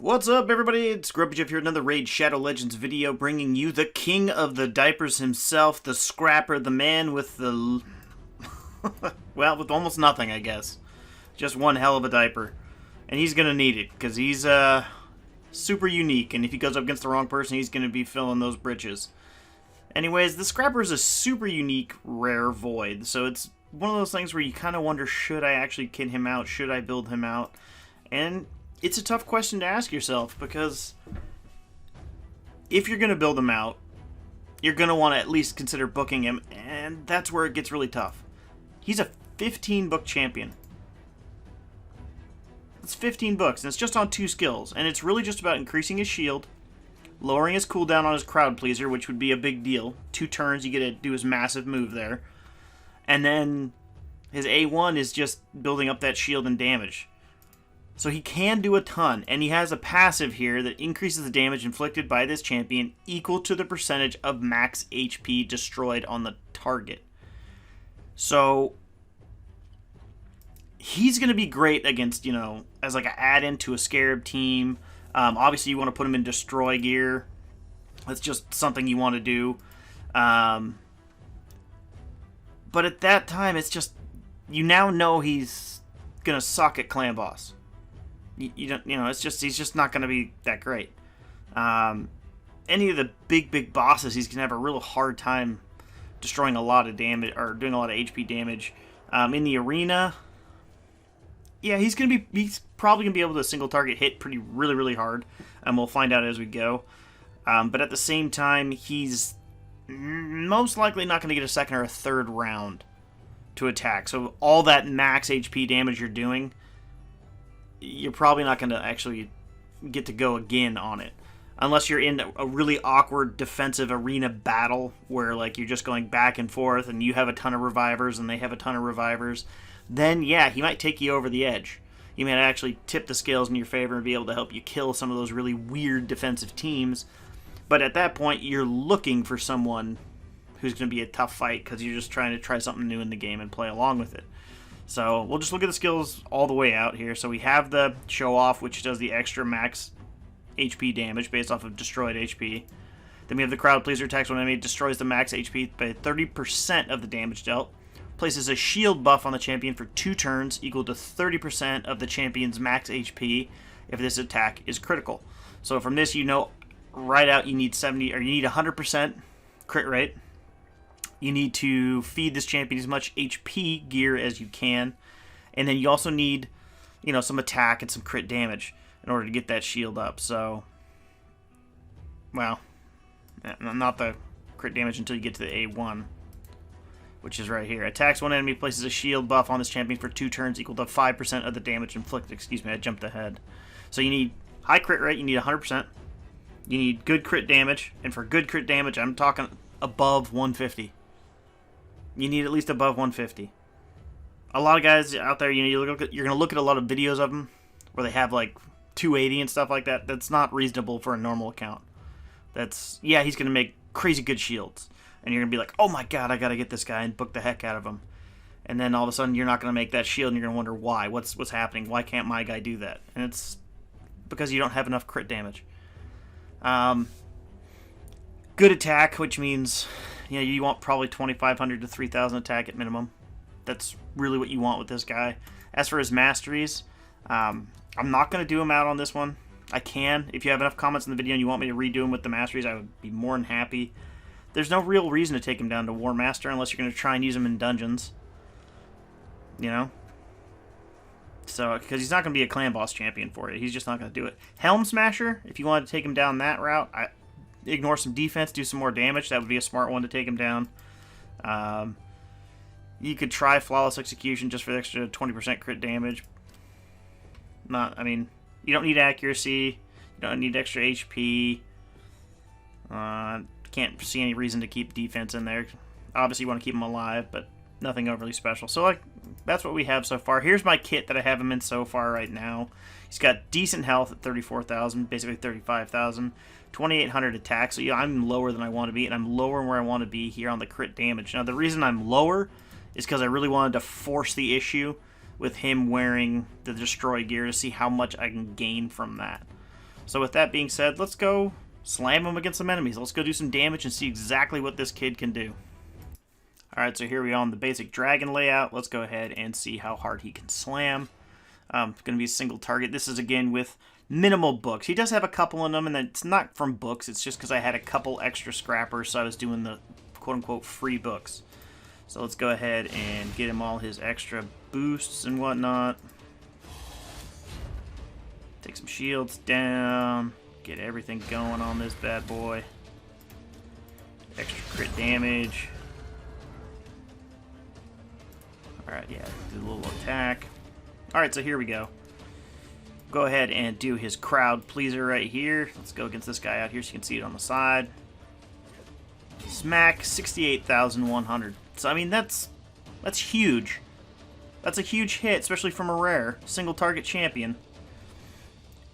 What's up, everybody? It's Grumpy Jeff here, another Raid Shadow Legends video, bringing you the king of the diapers himself, the scrapper, the man with the... well, with almost nothing, I guess. Just one hell of a diaper. And he's gonna need it, because he's, super unique, and if he goes up against the wrong person, he's gonna be filling those britches. Anyways, the scrapper is a super unique, rare void, so it's one of those things where you kind of wonder, should I actually kit him out? Should I build him out? And it's a tough question to ask yourself, because if you're going to build him out, you're going to want to at least consider booking him, and that's where it gets really tough. He's a 15 book champion. It's 15 books, and it's just on 2 skills, and it's really just about increasing his shield, lowering his cooldown on his crowd pleaser, which would be a big deal. 2 turns, you get to do his massive move there. And then his A1 is just building up that shield and damage. So he can do a ton, and he has a passive here that increases the damage inflicted by this champion equal to the percentage of max HP destroyed on the target. So he's going to be great against, as like an add-in to a Scarab team. Obviously, you want to put him in destroy gear. That's just something you want to do. But at that time, it's just, you now know he's going to suck at clan boss. You don't, it's just, he's just not going to be that great. Any of the big bosses, he's going to have a real hard time destroying a lot of damage, or doing a lot of HP damage. In the arena, yeah, he's probably going to be able to single target hit really hard, and we'll find out as we go. But at the same time, he's most likely not going to get a second or a third round to attack. So all that max HP damage you're doing, you're probably not going to actually get to go again on it. Unless you're in a really awkward defensive arena battle where like you're just going back and forth and you have a ton of revivers and they have a ton of revivers, then yeah, he might take you over the edge. You might actually tip the scales in your favor and be able to help you kill some of those really weird defensive teams. But at that point, you're looking for someone who's going to be a tough fight because you're just trying to try something new in the game and play along with it. So we'll just look at the skills all the way out here. So we have the Show Off, which does the extra max HP damage based off of destroyed HP. Then we have the Crowd Pleaser, attacks when enemy destroys the max HP by 30% of the damage dealt. Places a shield buff on the champion for 2 turns, equal to 30% of the champion's max HP if this attack is critical. So from this, right out you need 100% crit rate. You need to feed this champion as much HP gear as you can. And then you also need, some attack and some crit damage in order to get that shield up. So, well, not the crit damage until you get to the A1, which is right here. Attacks one enemy, places a shield buff on this champion for 2 turns, equal to 5% of the damage inflicted. Excuse me, I jumped ahead. So you need high crit rate, you need 100%. You need good crit damage, and for good crit damage, I'm talking above 150. You need at least above 150. A lot of guys out there, you're going to look at a lot of videos of them where they have like 280 and stuff like that. That's not reasonable for a normal account. Yeah, he's going to make crazy good shields. And you're going to be like, oh my god, I got to get this guy and book the heck out of him. And then all of a sudden, you're not going to make that shield, and you're going to wonder why. What's happening? Why can't my guy do that? And it's because you don't have enough crit damage. Good attack, which means you want probably 2,500 to 3,000 attack at minimum. That's really what you want with this guy. As for his masteries, I'm not going to do him out on this one. I can. If you have enough comments in the video and you want me to redo him with the masteries, I would be more than happy. There's no real reason to take him down to War Master unless you're going to try and use him in dungeons. So, because he's not going to be a clan boss champion for you. He's just not going to do it. Helm Smasher, if you wanted to take him down that route, ignore some defense, do some more damage. That would be a smart one to take him down. You could try Flawless Execution just for the extra 20% crit damage. You don't need accuracy. You don't need extra HP. Can't see any reason to keep defense in there. Obviously, you want to keep him alive, but nothing overly special. So, that's what we have so far. Here's my kit that I have him in so far right now. He's got decent health at 34,000, basically 35,000. 2,800 attack, so I'm lower than I want to be, and I'm lower where I want to be here on the crit damage. Now, the reason I'm lower is because I really wanted to force the issue with him wearing the destroy gear to see how much I can gain from that. So with that being said, let's go slam him against some enemies. Let's go do some damage and see exactly what this kid can do. Alright, so here we are on the basic dragon layout. Let's go ahead and see how hard he can slam. It's going to be a single target. This is, again, with minimal books. He does have a couple in them, and it's not from books. It's just because I had a couple extra scrappers, so I was doing the quote-unquote free books. So let's go ahead and get him all his extra boosts and whatnot. Take some shields down. Get everything going on this bad boy. Extra crit damage. Alright, yeah, do a little attack. Alright, so here we go. Go ahead and do his crowd pleaser right here. Let's go against this guy out here so you can see it on the side. Smack, 68,100. So, I mean, that's huge. That's a huge hit, especially from a rare single target champion.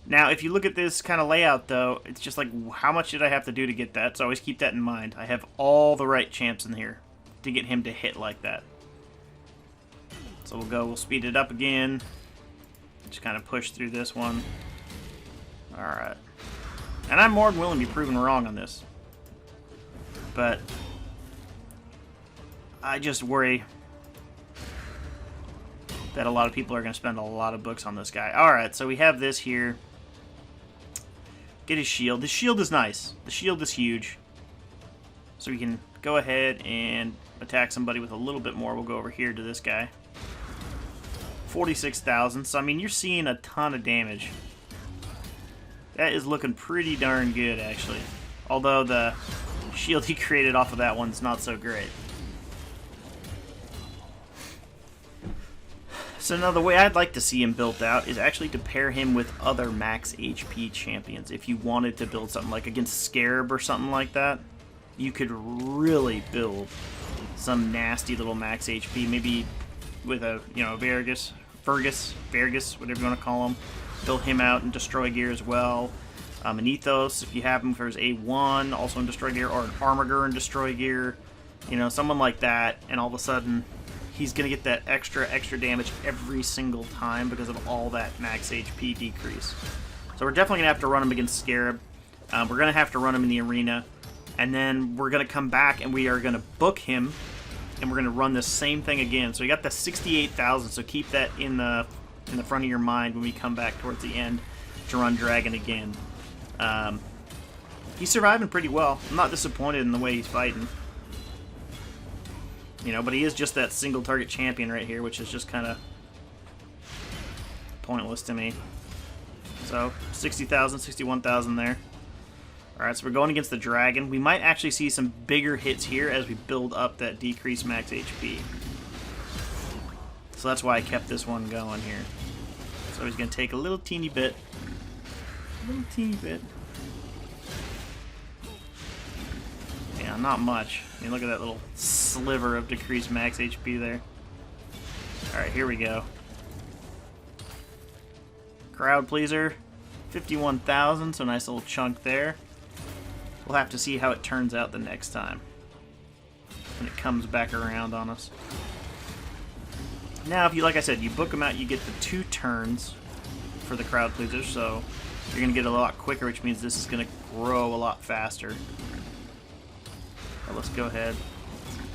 Now, if you look at this kind of layout, though, it's just like, how much did I have to do to get that? So always keep that in mind. I have all the right champs in here to get him to hit like that. So we'll speed it up again. Just kind of push through this one. Alright. And I'm more than willing to be proven wrong on this. But I just worry that a lot of people are going to spend a lot of books on this guy. Alright, so we have this here. Get his shield. His shield is nice. The shield is huge. So we can go ahead and attack somebody with a little bit more. We'll go over here to this guy. 46,000. So, I mean, you're seeing a ton of damage. That is looking pretty darn good, actually. Although the shield he created off of that one's not so great. So now the way I'd like to see him built out is actually to pair him with other max HP champions. If you wanted to build something like against Scarab or something like that, you could really build some nasty little max HP. Maybe with a, you know, Vergus, whatever you want to call him. Build him out in Destroy Gear as well. An Ethos, if you have him for his A1, also in Destroy Gear, or an Armiger in Destroy Gear. You know, someone like that, and all of a sudden he's going to get that extra damage every single time because of all that max HP decrease. So we're definitely going to have to run him against Scarab. We're going to have to run him in the arena. And then we're going to come back and we are going to book him. And we're going to run the same thing again. So we got the 68,000, so keep that in the front of your mind when we come back towards the end to run Dragon again. He's surviving pretty well. I'm not disappointed in the way he's fighting. You know, but he is just that single target champion right here, which is just kind of pointless to me. So, 60,000, 61,000 there. Alright, so we're going against the Dragon. We might actually see some bigger hits here as we build up that decreased max HP. So that's why I kept this one going here. So he's going to take a little teeny bit. A little teeny bit. Yeah, not much. I mean, look at that little sliver of decreased max HP there. Alright, here we go. Crowd pleaser. 51,000, so nice little chunk there. We'll have to see how it turns out the next time when it comes back around on us. Now, if you, like I said, you book them out, you get the 2 turns for the crowd pleaser, so you're going to get a lot quicker, which means this is going to grow a lot faster. But let's go ahead.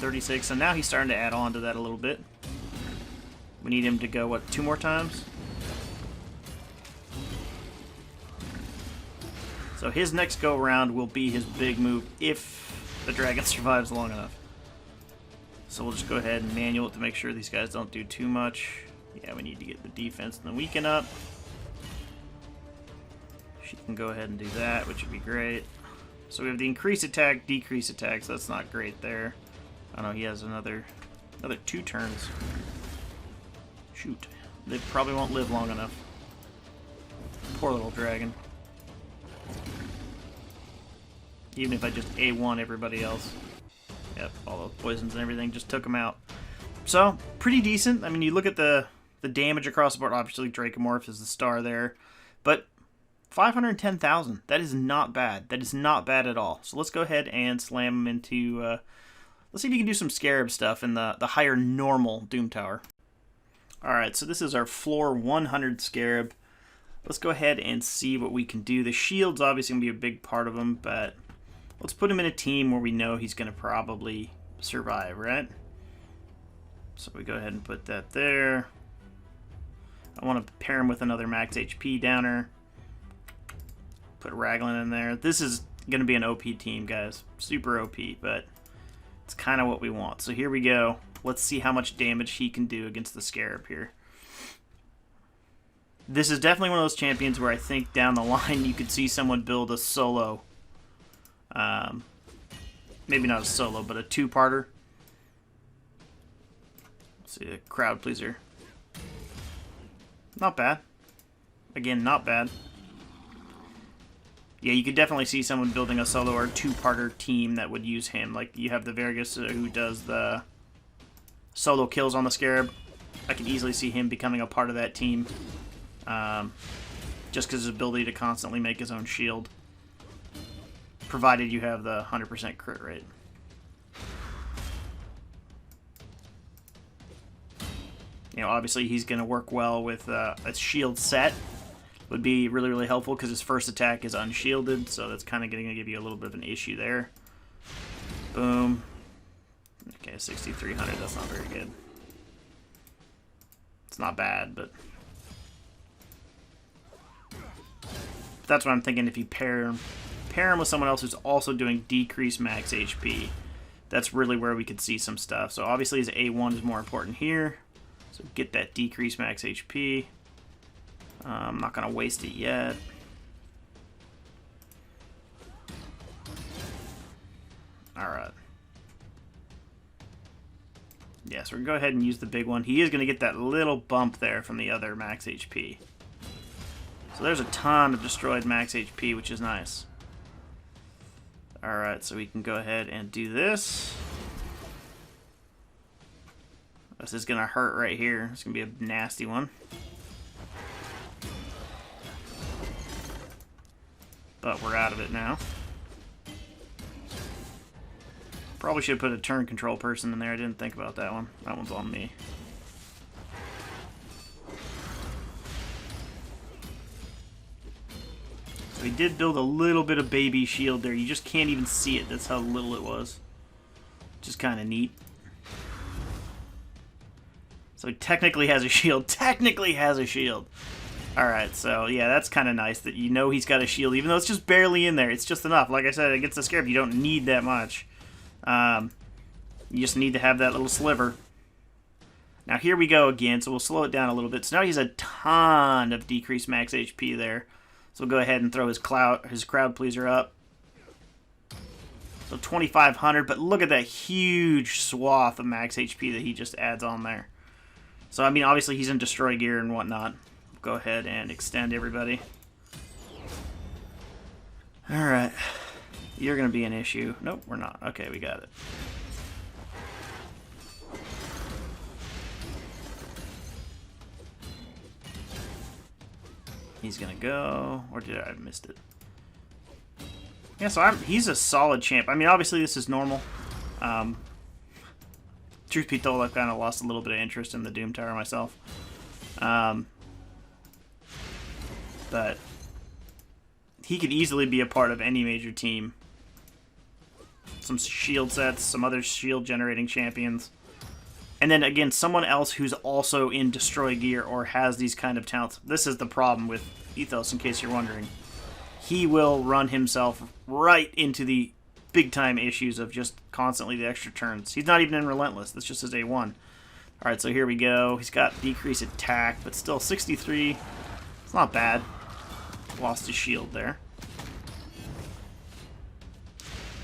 36, so now he's starting to add on to that a little bit. We need him to go, what, 2 more times? So his next go-around will be his big move if the Dragon survives long enough. So we'll just go ahead and manual it to make sure these guys don't do too much. Yeah, we need to get the defense and the weaken up. She can go ahead and do that, which would be great. So we have the increase attack, decrease attack, so that's not great there. Oh no, he has another 2 turns. Shoot. They probably won't live long enough. Poor little Dragon. Even if I just A1 everybody else. Yep, all those poisons and everything just took them out. So, pretty decent. I mean, you look at the damage across the board. Obviously, Dracomorph is the star there. But 510,000. That is not bad. That is not bad at all. So let's go ahead and slam him into... let's see if you can do some Scarab stuff in the higher normal Doom Tower. Alright, so this is our floor 100 Scarab. let's go ahead and see what we can do. The shield's obviously going to be a big part of him, but let's put him in a team where we know he's going to probably survive, right? So we go ahead and put that there. I want to pair him with another max HP downer. Put Raglan in there. This is going to be an OP team, guys. Super OP, but it's kind of what we want. So here we go. Let's see how much damage he can do against the Scarab here. This is definitely one of those champions where I think down the line you could see someone build a solo. Maybe not a solo, but a two-parter. Let's see, a crowd pleaser. Not bad. Again, not bad. Yeah, you could definitely see someone building a solo or two-parter team that would use him. Like, you have the Vergus who does the solo kills on the Scarab. I can easily see him becoming a part of that team. Just because his ability to constantly make his own shield. Provided you have the 100% crit rate. You know, obviously he's going to work well with a shield set. Would be really, really helpful because his first attack is unshielded, so that's kind of going to give you a little bit of an issue there. Boom. Okay, 6,300, that's not very good. It's not bad, but that's what I'm thinking. If you pair him with someone else who's also doing decreased max HP, that's really where we could see some stuff. So obviously his A1 is more important here. So get that decreased max HP. I'm not going to waste it yet. Alright. Yeah, so we're going to go ahead and use the big one. He is going to get that little bump there from the other max HP. So there's a ton of destroyed max HP, which is nice. Alright, so we can go ahead and do this. This is going to hurt right here. It's going to be a nasty one. But we're out of it now. Probably should have put a turn control person in there. I didn't think about that one. That one's on me. So we did build a little bit of baby shield there. You just can't even see it. That's how little it was. Just kind of neat. So he technically has a shield. Technically has a shield. Alright, so yeah, that's kind of nice that you know he's got a shield, even though it's just barely in there. It's just enough. Like I said, against the Scarab, you don't need that much. You just need to have that little sliver. Now here we go again, so we'll slow it down a little bit. So now he has a ton of decreased max HP there. So we'll go ahead and throw his crowd pleaser up. So 2,500, but look at that huge swath of max HP that he just adds on there. So I mean, obviously he's in destroy gear and whatnot. Go ahead and extend everybody. Alright. You're going to be an issue. Nope, we're not. Okay, we got it. He's going to go. Or did I missed it? Yeah, so he's a solid champ. I mean, obviously this is normal. Truth be told, I've kind of lost a little bit of interest in the Doom Tower myself. But he could easily be a part of any major team. Some shield sets, some other shield generating champions. And then again, someone else who's also in destroy gear or has these kind of talents. This is the problem with Ethos, in case you're wondering. He will run himself right into the big time issues of just constantly the extra turns. He's not even in Relentless. That's just his A1. Alright, so here we go. He's got decreased attack, but still 63. It's not bad. Lost his shield there.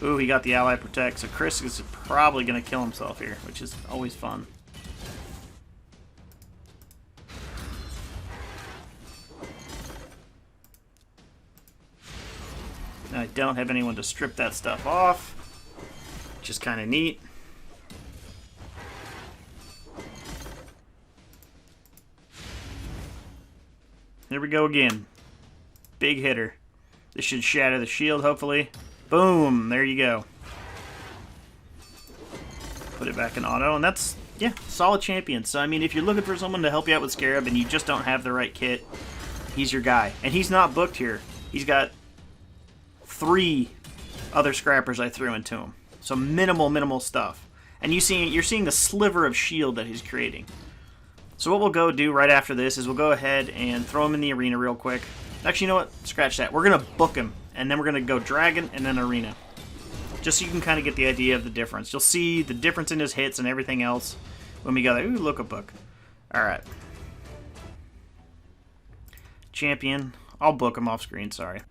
Ooh, he got the ally protect, so Chris is probably going to kill himself here, which is always fun. I don't have anyone to strip that stuff off, which is kind of neat. Here we go again. Big hitter. This should shatter the shield, hopefully. Boom! There you go. Put it back in auto, and that's, yeah, solid champion. So, I mean, if you're looking for someone to help you out with Scarab and you just don't have the right kit, he's your guy. And he's not booked here. He's got 3 other scrappers I threw into him. So minimal stuff. And you're seeing the sliver of shield that he's creating. So what we'll go do right after this is we'll go ahead and throw him in the arena real quick. Actually, you know what? Scratch that. We're going to book him, and then we're going to go dragon and then arena. Just so you can kind of get the idea of the difference. You'll see the difference in his hits and everything else when we go there. Ooh, look a book. Alright. Champion. I'll book him off screen, sorry.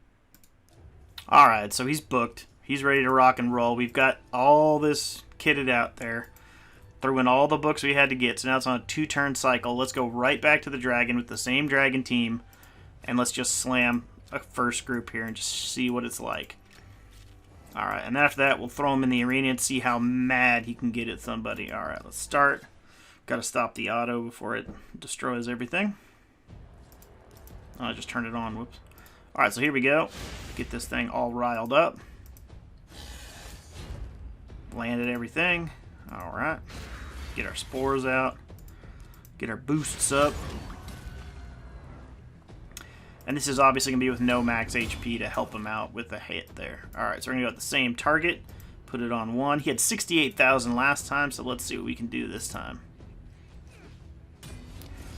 Alright, so he's booked. He's ready to rock and roll. We've got all this kitted out there. Threw in all the books we had to get. So now it's on a 2-turn cycle. Let's go right back to the dragon with the same dragon team. And let's just slam a first group here and just see what it's like. Alright, and after that, we'll throw him in the arena and see how mad he can get at somebody. Alright, let's start. Gotta stop the auto before it destroys everything. Oh, I just turned it on. Whoops. Alright, so here we go. Get this thing all riled up. Landed everything. Alright. Get our spores out. Get our boosts up. And this is obviously going to be with no max HP to help him out with the hit there. Alright, so we're going to go with the same target. Put it on 1. He had 68,000 last time, so let's see what we can do this time.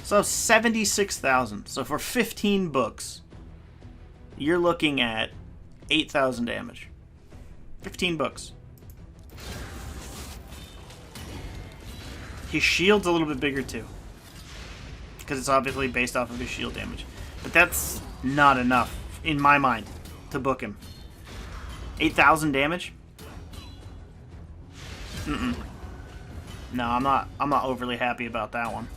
So 76,000. So for 15 books, you're looking at 8,000 damage. 15 books. His shield's a little bit bigger too, because it's obviously based off of his shield damage. But that's not enough, in my mind, to book him. 8,000 damage? Mm-mm. No, I'm not overly happy about that one.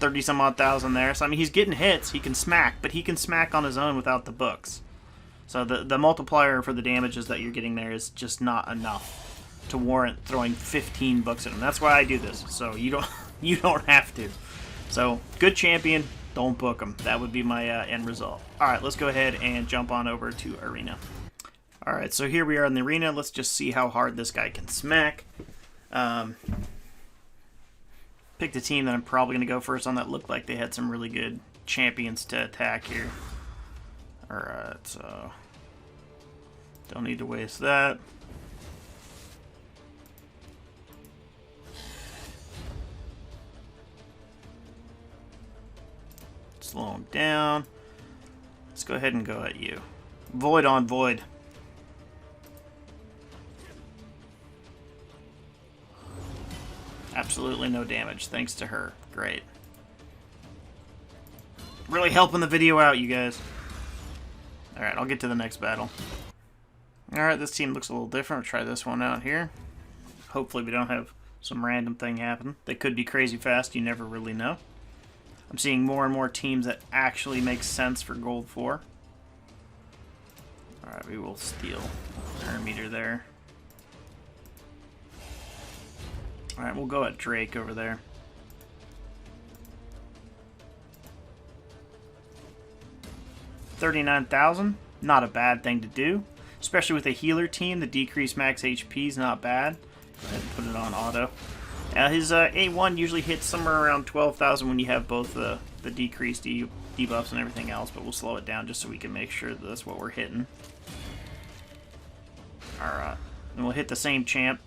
30-some odd thousand there. So, I mean, he's getting hits. He can smack, but he can smack on his own without the books. So the multiplier for the damages that you're getting there is just not enough to warrant throwing 15 books at him. That's why I do this. So you don't have to. So, good champion. Don't book him. That would be my end result. Alright, let's go ahead and jump on over to arena. Alright, so here we are in the arena. Let's just see how hard this guy can smack. Picked a team that I'm probably going to go first on that looked like they had some really good champions to attack here. Alright, so don't need to waste that. Slow him down. Let's go ahead and go at you. Void on void. Absolutely no damage, thanks to her. Great. Really helping the video out, you guys. Alright, I'll get to the next battle. Alright, this team looks a little different. I'll try this one out here. Hopefully we don't have some random thing happen. They could be crazy fast, you never really know. I'm seeing more and more teams that actually make sense for Gold 4. Alright, we will steal turn meter there. Alright, we'll go at Drake over there. $39,000, not a bad thing to do. Especially with a healer team, the decreased max HP is not bad. Go ahead and put it on auto. His A1 usually hits somewhere around 12,000 when you have both the decreased debuffs and everything else, but we'll slow it down just so we can make sure that that's what we're hitting. Alright, and we'll hit the same champ,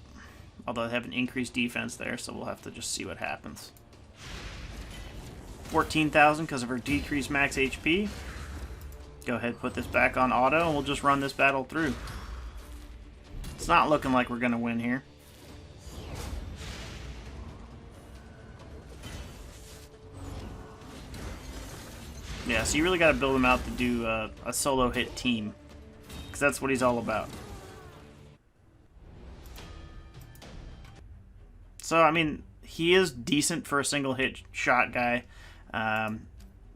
although I have an increased defense there, so we'll have to just see what happens. 14,000 because of her decreased max HP. Go ahead and put this back on auto, and we'll just run this battle through. It's not looking like we're going to win here. Yeah, so you really got to build him out to do a solo hit team, because that's what he's all about. So, I mean, he is decent for a single hit shot guy.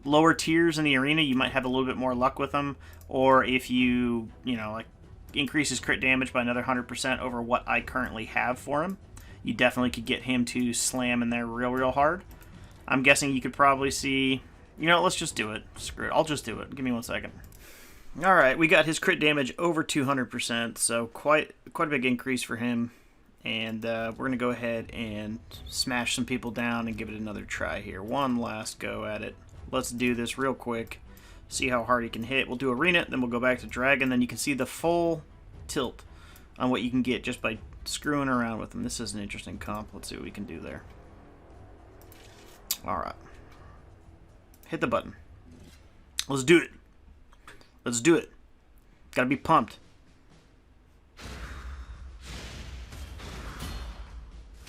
Lower tiers in the arena, you might have a little bit more luck with him, or if you like increase his crit damage by another 100% over what I currently have for him, you definitely could get him to slam in there real hard. I'm guessing you could probably see. Let's just do it. Screw it. I'll just do it. Give me 1 second. Alright, we got his crit damage over 200%, so quite a big increase for him. And we're going to go ahead and smash some people down and give it another try here. One last go at it. let's do this real quick. See how hard he can hit. We'll do arena, then we'll go back to dragon. Then you can see the full tilt on what you can get just by screwing around with him. This is an interesting comp. Let's see what we can do there. Alright. Hit the button. Let's do it. Let's do it. Gotta be pumped.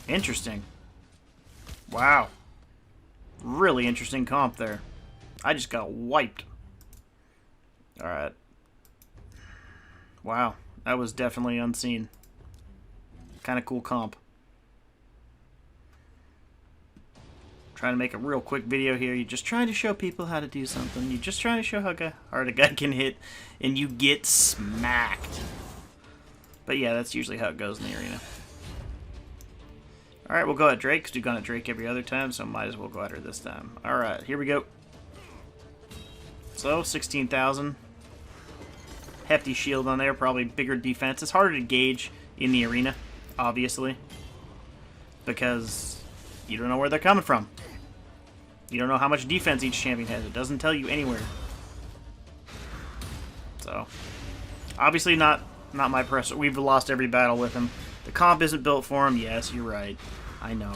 Interesting. Wow. Really interesting comp there. I just got wiped. Alright. Wow. That was definitely unseen. Kind of cool comp. Trying to make a real quick video here. You're just trying to show people how to do something. You're just trying to show how hard a guy can hit, and you get smacked. But yeah, that's usually how it goes in the arena. Alright, we'll go at Drake, because we've gone at Drake every other time, so might as well go at her this time. Alright, here we go. So, 16,000. Hefty shield on there, probably bigger defense. It's harder to gauge in the arena, obviously, because you don't know where they're coming from. You don't know how much defense each champion has. It doesn't tell you anywhere. So, obviously not my press. We've lost every battle with him. The comp isn't built for him. Yes, you're right. I know.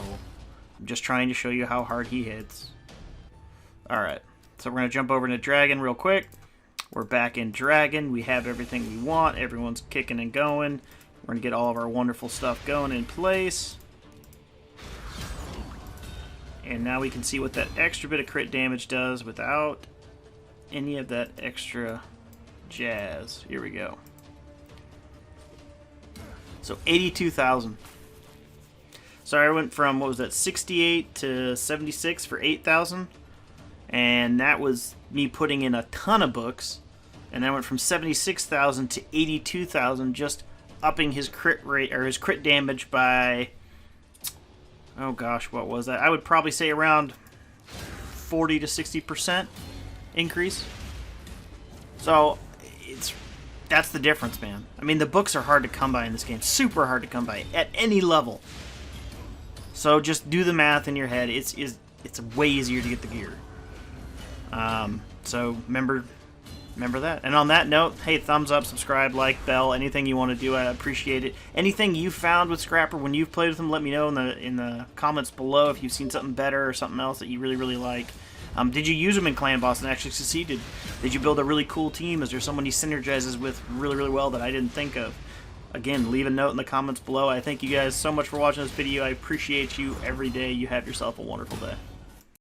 I'm just trying to show you how hard he hits. Alright. So we're going to jump over into Dragon real quick. We're back in Dragon. We have everything we want. Everyone's kicking and going. We're going to get all of our wonderful stuff going in place. And now we can see what that extra bit of crit damage does without any of that extra jazz. Here we go. So 82,000. Sorry, I went from, what was that, 68 to 76 for 8,000. And that was me putting in a ton of books. And then I went from 76,000 to 82,000, just upping his crit rate, or his crit damage by, oh gosh, what was that? I would probably say around 40 to 60% increase. So that's the difference, man. I mean, the books are hard to come by in this game. Super hard to come by at any level. So just do the math in your head. It's way easier to get the gear. So remember that. And on that note, hey, thumbs up, subscribe, like, bell, anything you want to do, I appreciate it. Anything you found with Scrapper when you've played with him, let me know in the comments below if you've seen something better or something else that you really, really like. Did you use him in Clan Boss and actually succeeded? Did you build a really cool team? Is there someone he synergizes with really, really well that I didn't think of? Again, leave a note in the comments below. I thank you guys so much for watching this video. I appreciate you every day. You have yourself a wonderful day.